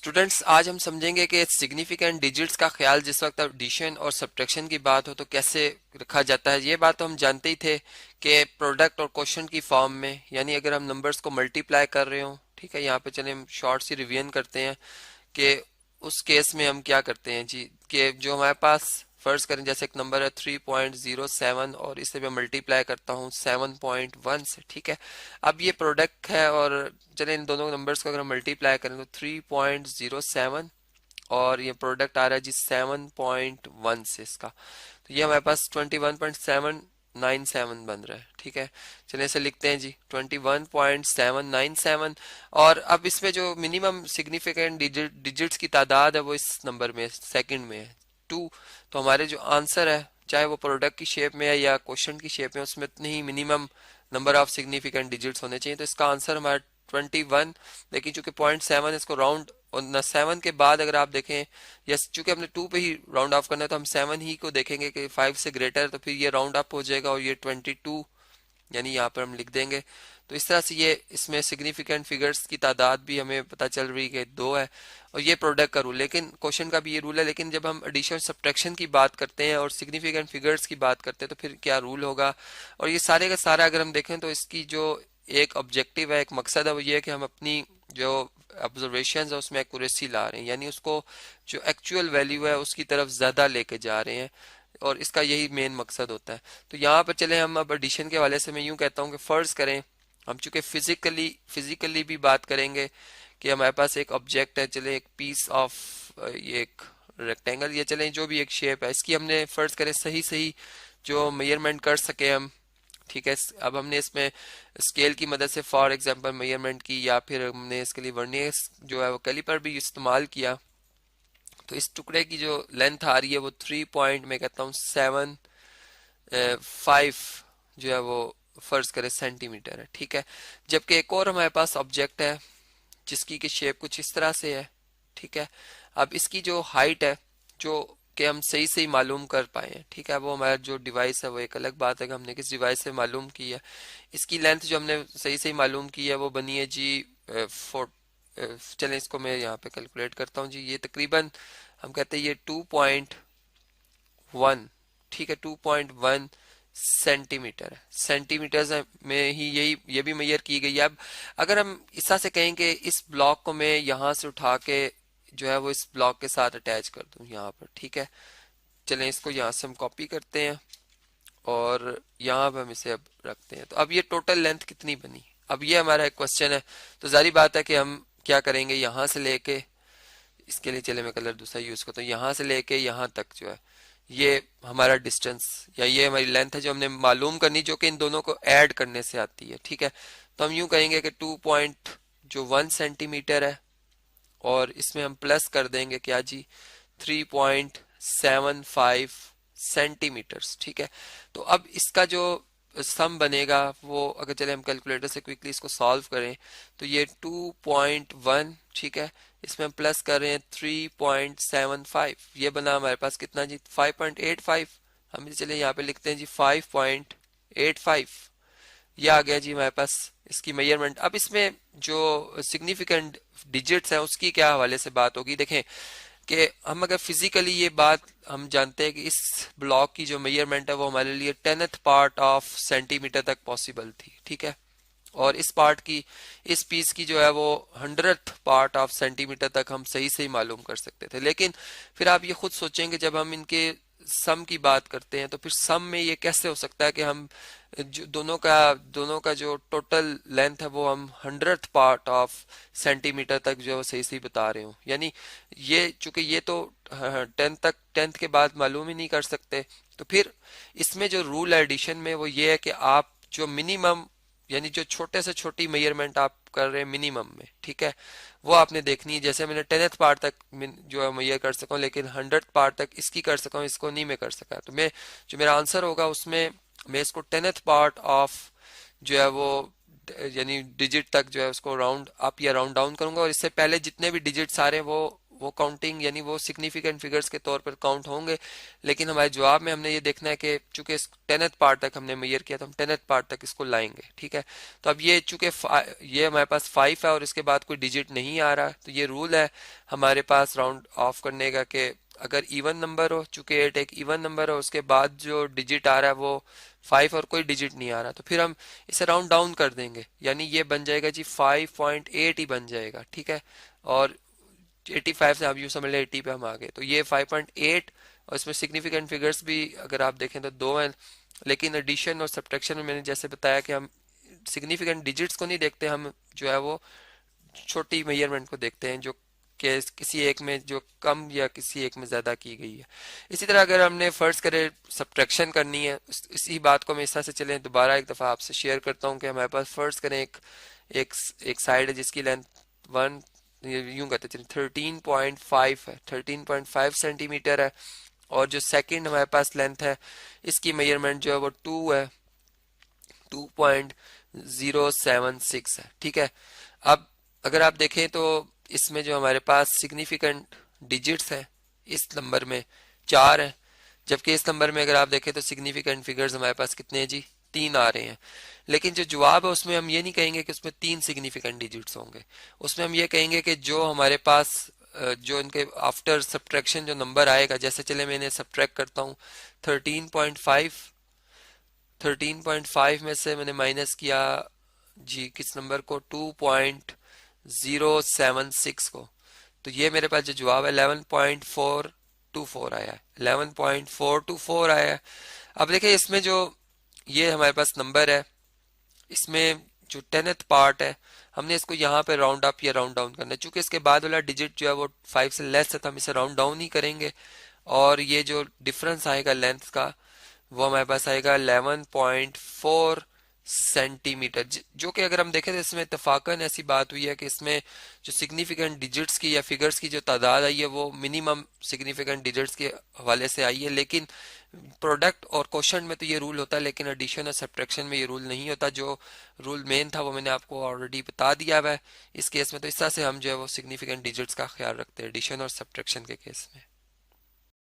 Students, आज हम समझेंगे कि सिग्निफिकेंट डिजिट्स का ख्याल जिस वक्त एडिशन और सब्ट्रैक्शन की बात हो तो कैसे रखा जाता है। ये बात तो हम जानते ही थे कि प्रोडक्ट और क्वेश्चन की फॉर्म में, यानी अगर हम नंबर्स को मल्टीप्लाई कर रहे हो, ठीक है। यहाँ पे चले हम शॉर्ट सी रिवीजन करते हैं कि उस केस में हम क्या करते हैं जी, कि जो हमारे पास फर्ज करें जैसे एक नंबर है 3.07 और इसे मैं मल्टीप्लाई करता हूँ 7.1 से, ठीक है। अब ये प्रोडक्ट है और चले इन दोनों नंबर्स को अगर हम मल्टीप्लाई करें तो 3.07 और ये प्रोडक्ट आ रहा है जी 7.1 से इसका, तो ये हमारे पास 21.797 बन रहा है, ठीक है। चलिए इसे लिखते हैं जी 21.797। और अब इसमें जो मिनिमम सिग्निफिकेंट डिजिट्स की तादाद है वो इस नंबर में सेकंड में है 2। तो हमारे जो आंसर है, चाहे वो प्रोडक्ट की शेप में है या क्वेश्चन की शेप में, उसमें इतने ही minimum number of significant digits होने चाहिए। तो इसका आंसर हमारा 21, लेकिन चूंकि 0.7 इसको राउंड और न 7 के बाद अगर आप देखें, यस चूंकि हमने 2 पे ही राउंड ऑफ करना है तो हम 7 ही को देखेंगे कि 5 से ग्रेटर है, तो फिर ये राउंड अप हो जाएगा और ये 22 यानी यहाँ पर हम लिख देंगे। तो इस तरह से ये इसमें सिग्निफिकेंट फिगर्स की तादाद भी हमें पता चल रही है कि 2 है और ये प्रोडक्ट का रूल, लेकिन क्वेश्चन का भी ये रूल है। लेकिन जब हम एडिशन सब्ट्रैक्शन की बात करते हैं और सिग्निफिकेंट फिगर्स की बात करते हैं तो फिर क्या रूल होगा। और ये सारे का सारा अगर हम देखें तो इसकी जो एक ऑब्जेक्टिव है, एक मकसद है, वो ये है कि हम अपनी जो ऑब्जर्वेशन है उसमें एक्यूरेसी ला रहे हैं, यानी उसको जो एक्चुअल वैल्यू है उसकी तरफ ज्यादा लेके जा रहे हैं और इसका यही मेन मकसद होता है। तो यहाँ पर चले हम अब एडिशन के हवाले से मैं यूं कहता हूँ कि फर्ज करें हम चूंकि फिजिकली भी बात करेंगे कि हमारे पास एक ऑब्जेक्ट है, चले एक पीस ऑफ ये एक रेक्टेंगल, ये चले जो भी एक शेप है इसकी हमने फर्ज करें सही सही जो मेजरमेंट कर सके हम, ठीक है। अब हमने इसमें स्केल की मदद से फॉर एग्जांपल मेजरमेंट की या फिर हमने इसके लिए वर्नियर जो है वो कैलिपर भी इस्तेमाल किया। तो इस टुकड़े की जो लेंथ आ रही है वो 3 पॉइंट मैं कहता हूँ 7.5 जो है वो फर्ज करे सेंटीमीटर है, ठीक है। जबकि एक और हमारे पास ऑब्जेक्ट है जिसकी की शेप कुछ इस तरह से है, ठीक है। अब इसकी जो हाइट है जो कि हम सही सही मालूम कर पाए हैं, ठीक है। वो हमारा जो डिवाइस है वो एक अलग बात है कि हमने किस डिवाइस से मालूम की है। इसकी लेंथ जो हमने सही सही मालूम की है वो बनी है जी चलें इसको मैं यहाँ पे कैलकुलेट करता हूँ जी। ये तकरीबन हम कहते हैं ये 2.1, ठीक है, 2.1 सेंटीमीटर है। सेंटीमीटर्स में ही यही ये भी मेजर की गई है। अब अगर हम इस तरह से कहें कि इस ब्लॉक को मैं यहाँ से उठा के जो है वो इस ब्लॉक के साथ अटैच कर दूं यहाँ पर, ठीक है। चलें इसको यहाँ से हम कॉपी करते हैं और यहाँ पे हम इसे अब रखते हैं। तो अब ये टोटल लेंथ कितनी बनी, अब ये हमारा एक क्वेश्चन है। तो जारी बात है कि हम क्या करेंगे, यहाँ से लेके इसके लिए चले मैं कलर दूसरा यूज करता हूँ, यहाँ से लेके यहाँ तक जो है ये हमारा डिस्टेंस या ये हमारी लेंथ है जो हमने मालूम करनी, जो कि इन दोनों को ऐड करने से आती है, ठीक है। तो हम यूं कहेंगे कि 2.1 सेंटीमीटर है और इसमें हम प्लस कर देंगे क्या जी 3.75 सेंटीमीटर्स, ठीक है। तो अब इसका जो सम बनेगा वो अगर चले हम कैलकुलेटर से क्विकली इसको सॉल्व करें तो ये 2.1, ठीक है, इसमें हम प्लस कर रहे हैं 3.75, ये बना हमारे पास कितना जी 5.85। हम चले यहाँ पे लिखते हैं जी 5.85, ये आ गया जी हमारे पास इसकी मेजरमेंट। अब इसमें जो सिग्निफिकेंट डिजिट्स है उसकी क्या हवाले से बात होगी, देखें कि हम अगर फिजिकली ये बात हम जानते हैं कि इस ब्लॉक की जो मेजरमेंट है वो हमारे लिए 10th पार्ट ऑफ सेंटीमीटर तक पॉसिबल थी, ठीक है। और इस पार्ट की इस पीस की जो है वो 100th पार्ट ऑफ सेंटीमीटर तक हम सही सही मालूम कर सकते थे। लेकिन फिर आप ये खुद सोचेंगे जब हम इनके सम की बात करते हैं तो फिर सम में ये कैसे हो सकता है कि हम जो दोनों का जो टोटल लेंथ है वो हम 100th पार्ट ऑफ सेंटीमीटर तक जो है सही सही बता रहे हो। यानी ये चूंकि ये तो 10th के बाद मालूम ही नहीं कर सकते, तो फिर इसमें जो रूल है एडिशन में वो ये है कि आप जो मिनिमम यानी जो छोटे से छोटी मेजरमेंट आप कर रहे हैं मिनिमम में, ठीक है, वो आपने देखनी है। जैसे मैंने 10th पार्ट तक जो है मेजर कर सका हूँ, लेकिन 100th पार्ट तक इसकी कर सका हूँ, इसको नहीं मैं कर सका। तो मैं जो मेरा आंसर होगा उसमें मैं इसको 10th पार्ट ऑफ जो है वो यानी डिजिट तक जो है उसको राउंड अप या राउंड डाउन करूंगा और इससे पहले जितने भी डिजिट्स आ रहे हैं वो वो काउंटिंग यानी वो सिग्निफिकेंट फिगर्स के तौर पर काउंट होंगे, लेकिन हमारे जवाब में हमने ये देखना है कि चूंकि इस 10th पार्ट तक हमने मेजर किया तो हम 10th पार्ट तक इसको लाएंगे। ठीक है, तो अब ये चूंकि ये हमारे पास 5 है और इसके बाद कोई डिजिट नहीं आ रहा, तो ये रूल है हमारे पास राउंड ऑफ करने का कि अगर इवन नंबर हो, चूंकि 8 एक इवन नंबर हो, उसके बाद जो डिजिट आ रहा है वो 5 और कोई डिजिट नहीं आ रहा, तो फिर हम इसे राउंड डाउन कर देंगे, यानी ये बन जाएगा जी 5.8 ही बन जाएगा। ठीक है, और 85 से आप यूँ समझ लें 80 पे हम आ गए, तो ये 5.8, और इसमें सिग्निफिकेंट फिगर्स भी अगर आप देखें तो दो हैं, लेकिन एडिशन और सब्ट्रैक्शन में मैंने जैसे बताया कि हम सिग्निफिकेंट डिजिट्स को नहीं देखते, हम जो है वो छोटी मेजरमेंट को देखते हैं जो कि किसी एक में जो कम या किसी एक में ज्यादा की गई है। इसी तरह अगर हमने फर्ज करे सब्ट्रैक्शन करनी है, इसी बात को मैं इस तरह से चलें दोबारा एक दफा आपसे शेयर करता हूँ कि हमारे पास फर्ज करें एक एक साइड है जिसकी लेंथ 1 यूं कहते चलिए 13.5 है, 13.5 सेंटीमीटर है, और जो सेकंड हमारे पास लेंथ है इसकी मेजरमेंट जो है वो 2 है, 2.076 है। ठीक है, अब अगर आप देखें तो इसमें जो हमारे पास सिग्निफिकेंट डिजिट्स हैं इस नंबर में 4 है, जबकि इस नंबर में अगर आप देखें तो सिग्निफिकेंट फिगर्स हमारे पास कितने हैं जी, 3 आ रहे हैं। लेकिन जो जवाब है उसमें हम ये नहीं कहेंगे कि उसमें 3 सिग्निफिकेंट डिजिट्स होंगे, उसमें हम ये कहेंगे कि जो हमारे पास जो इनके आफ्टर सब्ट्रैक्शन जो नंबर आएगा, जैसे चले मैंने सब्ट्रैक्ट करता हूँ 13.5 में से मैंने माइनस किया जी किस नंबर को, 2.076 को, तो ये मेरे पास जो जवाब है 11.424 आया है, 11.424 आया है। अब देखिए इसमें जो ये हमारे पास नंबर है, इसमें जो 10th पार्ट है हमने इसको यहाँ पे राउंड अप या राउंड डाउन करना है, चूंकि इसके बाद वाला डिजिट जो है वो 5 से लेस है तो हम इसे राउंड डाउन ही करेंगे, और ये जो डिफरेंस आएगा लेंथ का वो हमारे पास आएगा 11.4 सेंटीमीटर, जो कि अगर हम देखें तो इसमें इत्तफाकन ऐसी बात हुई है कि इसमें जो सिग्निफिकेंट डिजिट्स की या फिगर्स की जो तादाद आई है वो मिनिमम सिग्निफिकेंट डिजिट्स के हवाले से आई है, लेकिन प्रोडक्ट और क्वेश्चन में तो ये रूल होता है, लेकिन एडिशन और सब्ट्रैक्शन में ये रूल नहीं होता। जो रूल मेन था वो मैंने आपको ऑलरेडी बता दिया हुआ है। इस केस में तो इस तरह से हम जो है वो सिग्निफिकेंट डिजिट्स का ख्याल रखते हैं एडिशन और सब्ट्रैक्शन के केस में।